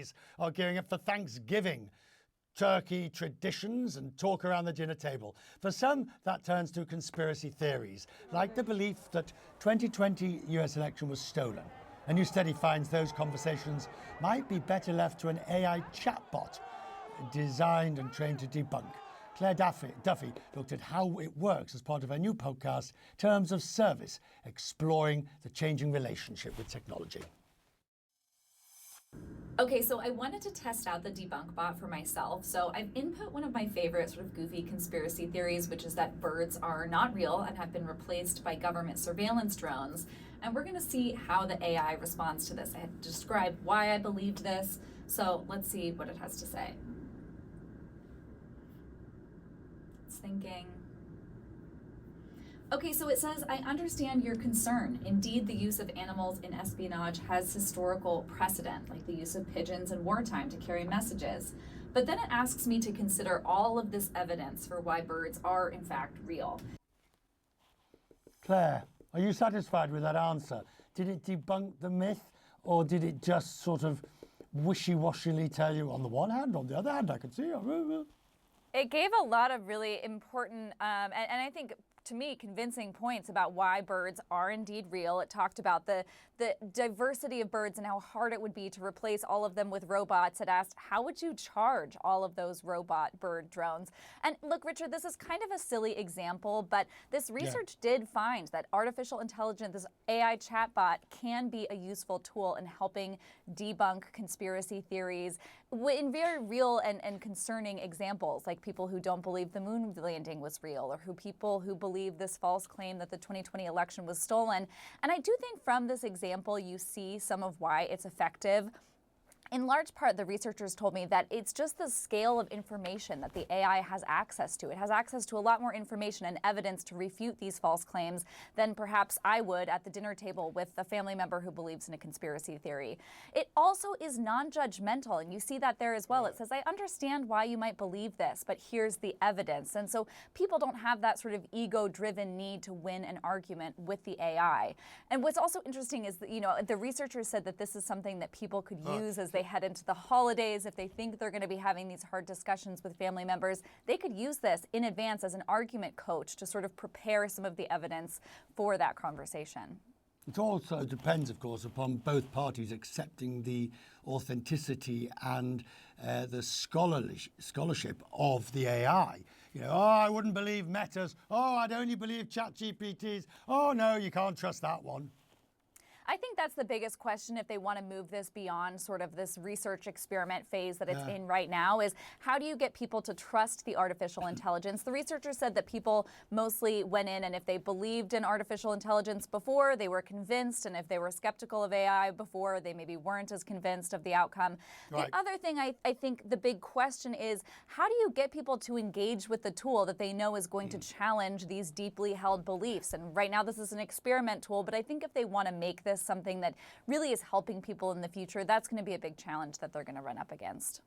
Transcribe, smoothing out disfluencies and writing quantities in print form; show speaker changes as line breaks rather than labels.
families are gearing up for Thanksgiving. Turkey traditions and talk around the dinner table. For some, that turns to conspiracy theories, like the belief that 2020 US election was stolen. A new study finds those conversations might be better left to an AI chatbot designed and trained to debunk. Clare Duffy looked at how it works as part of her new podcast, Terms of Service, exploring the changing relationship with technology.
Okay, so I wanted to test out the debunk bot for myself. So I've input one of my favorite sort of goofy conspiracy theories, which is that birds are not real and have been replaced by government surveillance drones. And we're going to see how the AI responds to this. I had to describe why I believed this. So let's see what it has to say. It's thinking. Okay, so it says, I understand your concern. Indeed, the use of animals in espionage has historical precedent, like the use of pigeons in wartime to carry messages. But then it asks me to consider all of this evidence for why birds are, in fact, real.
Claire, are you satisfied with that answer? Did it debunk the myth, or did it just sort of wishy-washily tell you on the one hand, on the other hand, I can see?
It gave a lot of really important, and I think, to me, convincing points about why birds are indeed real. It talked about the diversity of birds and how hard it would be to replace all of them with robots. It asked, how would you charge all of those robot bird drones? And look, Richard, this is kind of a silly example, but this research did find that artificial intelligence, this AI chatbot, can be a useful tool in helping debunk conspiracy theories in very real and concerning examples, like people who don't believe the moon landing was real, or people who believe this false claim that the 2020 election was stolen. And I do think from this example, you see some of why it's effective. In large part, the researchers told me that it's just the scale of information that the AI has access to. It has access to a lot more information and evidence to refute these false claims than perhaps I would at the dinner table with a family member who believes in a conspiracy theory. It also is non-judgmental, and you see that there as well. It says, I understand why you might believe this, but here's the evidence. And so people don't have that sort of ego-driven need to win an argument with the AI. And what's also interesting is that, the researchers said that this is something that people could use as they head into the holidays. If they think they're going to be having these hard discussions with family members, they could use this in advance as an argument coach to sort of prepare some of the evidence for that conversation.
It also depends, of course, upon both parties accepting the authenticity and the scholarship of the AI. I wouldn't believe Meta's. Oh, I'd only believe ChatGPT's. Oh, no, you can't trust that one.
I think that's the biggest question if they want to move this beyond sort of this research experiment phase that it's in right now, is how do you get people to trust the artificial intelligence? The researchers said that people mostly went in, and if they believed in artificial intelligence before, they were convinced, and if they were skeptical of AI before, they maybe weren't as convinced of the outcome. Right. The other thing I think the big question is, how do you get people to engage with the tool that they know is going to challenge these deeply held beliefs? And right now this is an experiment tool, but I think if they want to make this something that really is helping people in the future, that's going to be a big challenge that they're going to run up against.